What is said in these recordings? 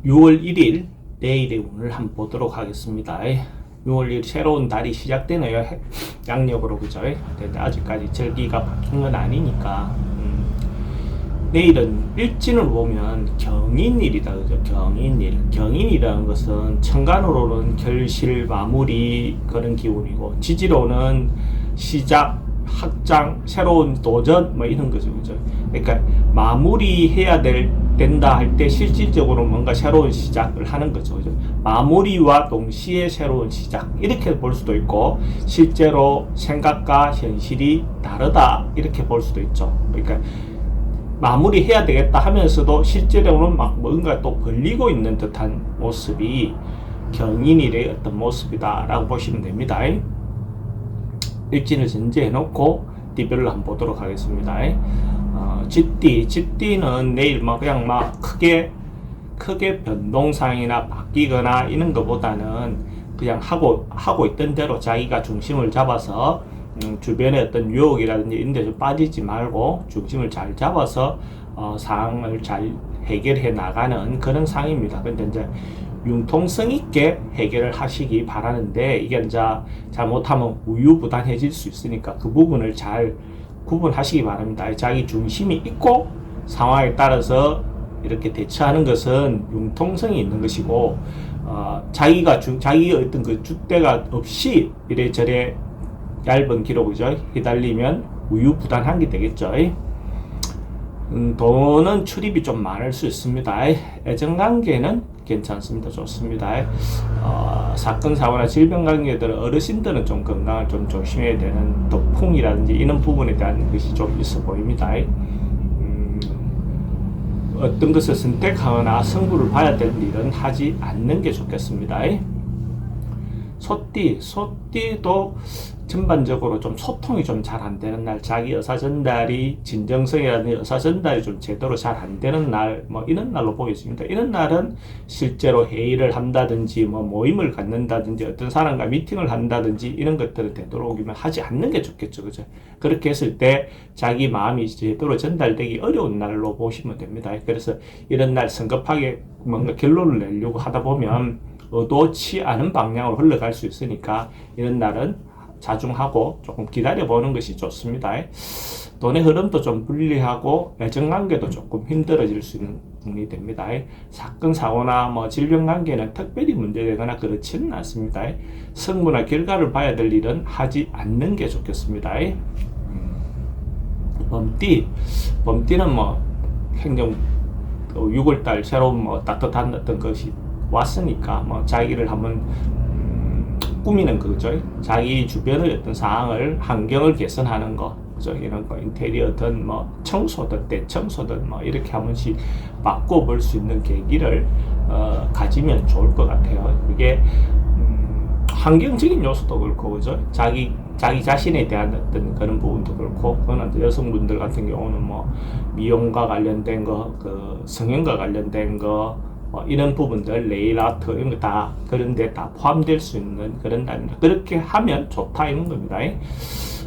6월 1일 내일의 운을 한번 보도록 하겠습니다. 6월 1일 새로운 달이 시작되네요. 양력으로 그죠? 근데 아직까지 절기가 바뀐 건 아니니까 내일은 일진을 보면 경인일이다 그죠? 경인일. 경인이라는 것은 천간으로는 결실, 마무리 그런 기운이고 지지로는 시작, 확장, 새로운 도전 뭐 이런 거죠 그죠? 그러니까 마무리해야 된다 할 때 실질적으로 뭔가 새로운 시작을 하는 거죠 그죠? 마무리와 동시에 새로운 시작 이렇게 볼 수도 있고 실제로 생각과 현실이 다르다 이렇게 볼 수도 있죠. 그러니까 마무리해야 되겠다 하면서도 실제로는 막 뭔가 또 벌리고 있는 듯한 모습이 경인일의 어떤 모습이다 라고 보시면 됩니다. 일진을 전제해 놓고 띠별로 한번 보도록 하겠습니다. 쥐띠는 내일 뭐 그냥 막 크게 변동상이나 바뀌거나 이런 것보다는 그냥 하고 있던 대로 자기가 중심을 잡아서 주변의 어떤 유혹이라든지 이런 데 좀 빠지지 말고 중심을 잘 잡아서 상황을 잘 해결해 나가는 그런 상입니다. 근데 이제 융통성 있게 해결을 하시기 바라는데 이게 이제 잘못하면 우유부단해질 수 있으니까 그 부분을 잘 구분하시기 바랍니다. 자기 중심이 있고 상황에 따라서 이렇게 대처하는 것은 융통성이 있는 것이고 자기의 어떤 그 줏대가 없이 이래저래 얇은 기록이죠. 휘달리면 우유부단한 게 되겠죠. 돈은 출입이 좀 많을 수 있습니다. 애정관계는 괜찮습니다. 좋습니다. 사건, 사고나 질병 관계들은 어르신들은 좀 건강을 좀 조심해야 되는 덕풍이라든지 이런 부분에 대한 것이 좀 있어 보입니다. 어떤 것을 선택하거나 승부를 봐야 될 일은 하지 않는 게 좋겠습니다. 소띠도 전반적으로 좀 소통이 좀 잘 안 되는 날, 자기 의사 전달이 진정성이라든지 의사 전달이 좀 제대로 잘 안 되는 날, 뭐 이런 날로 보여집니다. 이런 날은 실제로 회의를 한다든지 뭐 모임을 갖는다든지 어떤 사람과 미팅을 한다든지 이런 것들을 되도록이면 하지 않는 게 좋겠죠, 그죠? 그렇게 했을 때 자기 마음이 제대로 전달되기 어려운 날로 보시면 됩니다. 그래서 이런 날 성급하게 뭔가 결론을 내려고 하다 보면 의도치 않은 방향으로 흘러갈 수 있으니까 이런 날은 자중하고 조금 기다려보는 것이 좋습니다. 돈의 흐름도 좀 불리하고 애정관계도 조금 힘들어질 수 있는 부분이 됩니다. 사건, 사고나 뭐 질병관계는 특별히 문제되거나 그렇지는 않습니다. 성무나 결과를 봐야 될 일은 하지 않는 게 좋겠습니다. 범띠는 뭐 행정 6월달 새로운 뭐 따뜻한 어떤 것이 왔으니까 뭐 자기를 한번 꾸미는 거죠. 자기 주변의 어떤 상황을 환경을 개선하는 거, 그죠? 이런 거 인테리어든 뭐 청소든 대청소든 뭐 이렇게 한 번씩 바꿔볼 수 있는 계기를 가지면 좋을 것 같아요. 이게 환경적인 요소도 그렇고, 그죠? 자기 자신에 대한 어떤 그런 부분도 그렇고, 그거는 여성분들 같은 경우는 뭐 미용과 관련된 거, 그 성형과 관련된 거. 이런 부분들, 네일 아트, 이런 거 다, 그런데 다 포함될 수 있는 그런 날입니다. 그렇게 하면 좋다, 이런 겁니다.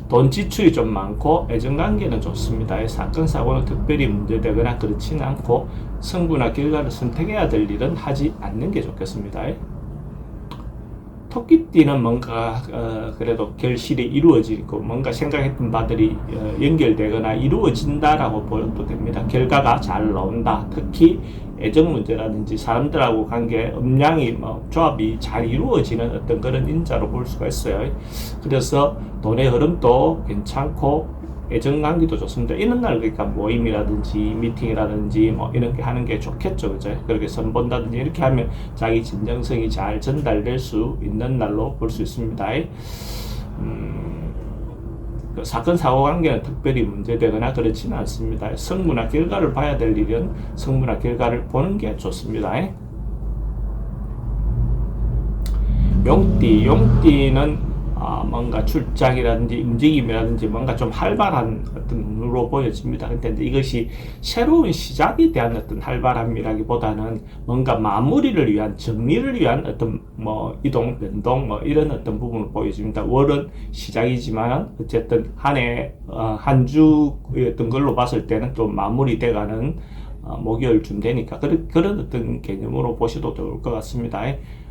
돈 지출이 좀 많고, 애정관계는 좋습니다. 사건, 사고는 특별히 문제되거나 그렇지는 않고, 승부나 결과를 선택해야 될 일은 하지 않는 게 좋겠습니다. 토끼띠는 뭔가 그래도 결실이 이루어지고 뭔가 생각했던 바들이 연결되거나 이루어진다라고 보여도 됩니다. 결과가 잘 나온다. 특히 애정 문제라든지 사람들하고 관계, 음양이 조합이 잘 이루어지는 어떤 그런 인자로 볼 수가 있어요. 그래서 돈의 흐름도 괜찮고 애정관계도 좋습니다. 이런 날 그러니까 모임이라든지 미팅이라든지 뭐 이런 게 하는 게 좋겠죠, 그죠? 그렇게 선본다든지 이렇게 하면 자기 진정성이 잘 전달될 수 있는 날로 볼 수 있습니다. 그 사건 사고 관계는 특별히 문제되거나 그렇지는 않습니다. 성무나 결과를 봐야 될 일은 성무나 결과를 보는 게 좋습니다. 용띠는 뭔가 출장이라든지 움직임이라든지 뭔가 좀 활발한 어떤 눈으로 보여집니다. 근데 이것이 새로운 시작에 대한 어떤 활발함이라기보다는 뭔가 마무리를 위한 정리를 위한 어떤 뭐 이동, 변동 뭐 이런 어떤 부분을 보여집니다. 월은 시작이지만 어쨌든 한 주의 어떤 걸로 봤을 때는 좀 마무리돼가는 목요일쯤 되니까 그런 어떤 개념으로 보셔도 좋을 것 같습니다.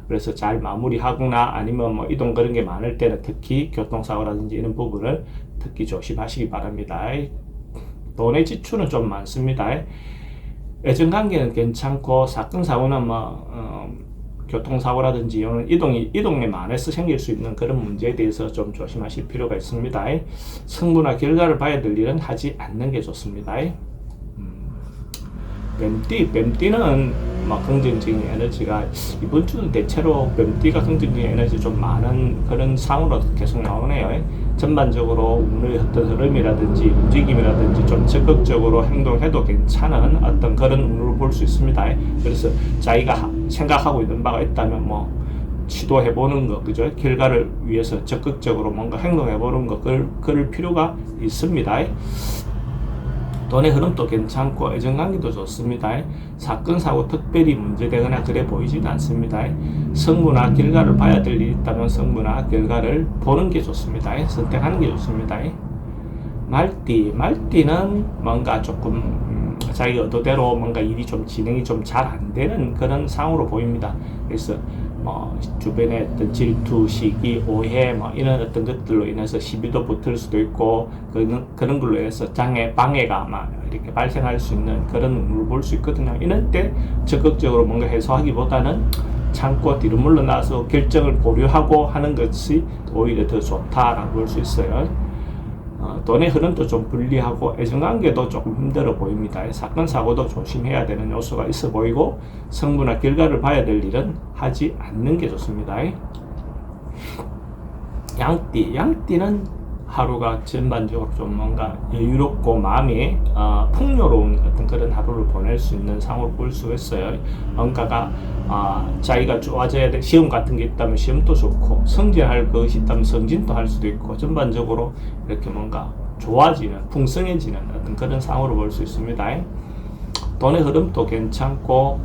그래서 잘 마무리하거나 아니면 뭐 이동 그런 게 많을 때는 특히 교통사고라든지 이런 부분을 특히 조심하시기 바랍니다. 돈의 지출은 좀 많습니다. 애정관계는 괜찮고 사건 사고는 교통사고라든지 이동에 만해서 생길 수 있는 그런 문제에 대해서 좀 조심하실 필요가 있습니다. 성부나 결과를 봐야 될 일은 하지 않는 게 좋습니다. 뱀띠는 긍정적인 에너지가 이번 주는 대체로 뱀띠가 긍정적인 에너지 좀 많은 그런 상으로 계속 나오네요. 전반적으로 운의 어떤 흐름이라든지 움직임이라든지 좀 적극적으로 행동해도 괜찮은 어떤 그런 운을 볼 수 있습니다. 그래서 자기가 생각하고 있는 바가 있다면 시도해보는 거, 그죠? 결과를 위해서 적극적으로 뭔가 행동해보는 거, 그럴 필요가 있습니다. 돈의 흐름도 괜찮고 애정관계도 좋습니다. 사건 사고 특별히 문제되거나 그래 보이지도 않습니다. 성부나 결과를 봐야 될 일이 있다면 성부나 결과를 보는 게 좋습니다. 선택하는 게 좋습니다. 말띠는 뭔가 조금 자기 의도대로 뭔가 일이 좀 진행이 좀 잘 안 되는 그런 상황으로 보입니다. 그래서 주변에 어떤 질투, 시기, 오해 이런 어떤 것들로 인해서 시비도 붙을 수도 있고 그런 걸로 인해서 방해가 이렇게 발생할 수 있는 그런 운을 볼 수 있거든요. 이런 때 적극적으로 뭔가 해소하기보다는 참고 뒤로 물러나서 결정을 보류하고 하는 것이 오히려 더 좋다라고 볼 수 있어요. 돈의 흐름도 좀 불리하고 애정관계도 조금 힘들어 보입니다. 사건 사고도 조심해야 되는 요소가 있어 보이고 성부나 결과를 봐야 될 일은 하지 않는 게 좋습니다. 양띠는 하루가 전반적으로 좀 뭔가 여유롭고 마음이 풍요로운 어떤 그런 하루를 보낼 수 있는 상황을 볼 수 있어요. 뭔가가 자기가 좋아져야 될 시험 같은 게 있다면 시험도 좋고 성진할 것이 있다면 성진도 할 수도 있고 전반적으로 이렇게 뭔가 좋아지는 풍성해지는 어떤 그런 상황으로 볼 수 있습니다. 돈의 흐름도 괜찮고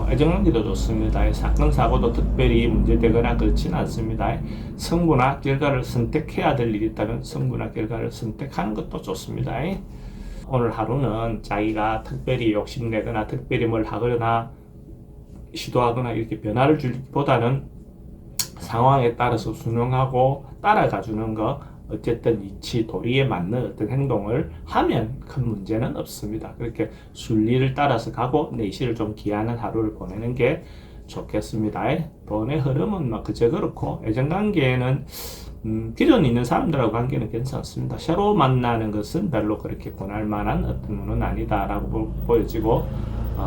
애정관계도 좋습니다. 사건 사고도 특별히 문제되거나 그렇지는 않습니다. 성부나 결과를 선택해야 될 일이 있다면 성부나 결과를 선택하는 것도 좋습니다. 오늘 하루는 자기가 특별히 욕심내거나 특별히 뭘 하거나 시도하거나 이렇게 변화를 주기보다는 상황에 따라서 순응하고 따라가 주는 거, 어쨌든 이치 도리에 맞는 어떤 행동을 하면 큰 문제는 없습니다. 그렇게 순리를 따라서 가고 내실을 좀 기하는 하루를 보내는 게 좋겠습니다. 돈의 흐름은 그저 그렇고 애정관계는 기존 있는 사람들하고 관계는 괜찮습니다. 새로 만나는 것은 별로 그렇게 권할 만한 어떤 문은 아니다라고 보여지고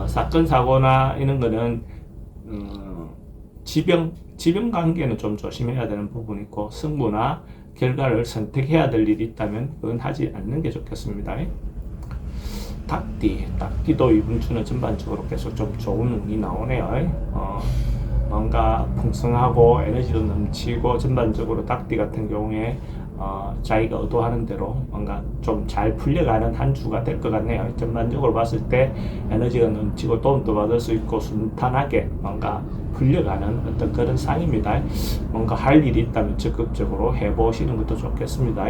사건 사고나 이런 거는 지병 관계는 좀 조심해야 되는 부분이 있고 성부나 결과를 선택해야 될 일이 있다면 그건 하지 않는 게 좋겠습니다. 닭띠도 이번 주는 전반적으로 계속 좀 좋은 운이 나오네요. 뭔가 풍성하고 에너지도 넘치고 전반적으로 닭띠 같은 경우에 자기가 의도하는 대로 뭔가 좀 잘 풀려가는 한 주가 될 것 같네요. 전반적으로 봤을 때 에너지가 넘치고 도움도 받을 수 있고 순탄하게 뭔가 풀려가는 어떤 그런 상입니다. 뭔가 할 일이 있다면 적극적으로 해보시는 것도 좋겠습니다.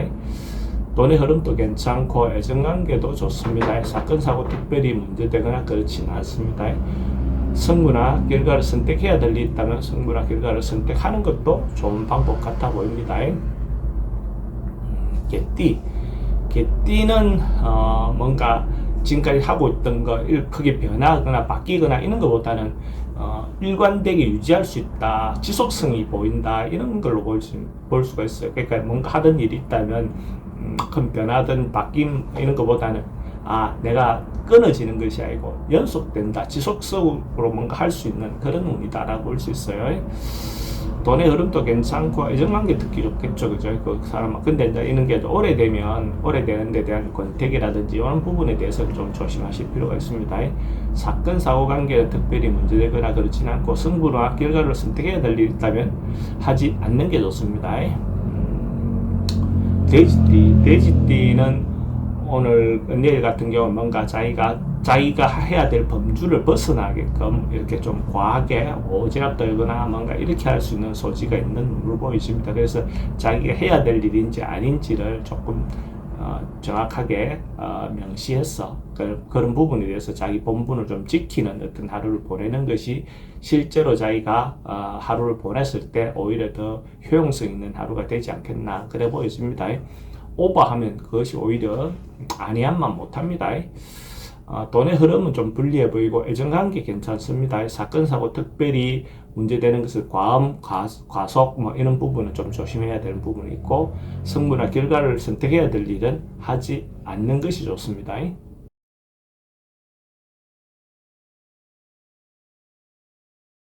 돈의 흐름도 괜찮고 애정관계도 좋습니다. 사건 사고 특별히 문제되거나 그렇지는 않습니다. 성부나 결과를 선택해야 될 일이 있다면 성부나 결과를 선택하는 것도 좋은 방법 같아 보입니다. 개띠는 뭔가 지금까지 하고 있던 거 크게 변하거나 바뀌거나 이런 것보다는 일관되게 유지할 수 있다, 지속성이 보인다 이런 걸로 볼 수가 있어요. 그러니까 뭔가 하던 일이 있다면 큰 변화든 바뀜 이런 것보다는 내가 끊어지는 것이 아니고 연속된다, 지속적으로 뭔가 할 수 있는 그런 운이다라고 볼 수 있어요. 돈의 흐름도 괜찮고 애정관계 특히 좋겠죠, 그죠? 그 사람 근데 이제 이런 게 오래되는 데 대한 권태기라든지 이런 부분에 대해서 좀 조심하실 필요가 있습니다. 사건 사고 관계는 특별히 문제되거나 그렇지는 않고 성부나 결과를 선택해야 될 일이 있다면 하지 않는 게 좋습니다. 돼지띠는 오늘 내일 같은 경우 뭔가 자기가 해야 될 범주를 벗어나게끔 이렇게 좀 과하게 오지랖 떨거나 뭔가 이렇게 할 수 있는 소지가 있는 눈으로 보이십니다. 그래서 자기가 해야 될 일인지 아닌지를 조금 정확하게 명시해서 그런 부분에 대해서 자기 본분을 좀 지키는 어떤 하루를 보내는 것이 실제로 자기가 하루를 보냈을 때 오히려 더 효용성 있는 하루가 되지 않겠나 그래 보여집니다. 오버하면 그것이 오히려 아니한만 못합니다. 돈의 흐름은 좀 불리해 보이고 애정관계 괜찮습니다. 사건 사고 특별히 문제되는 것을 과음, 과속 뭐 이런 부분은 좀 조심해야 되는 부분이 있고 성부나 결과를 선택해야 될 일은 하지 않는 것이 좋습니다.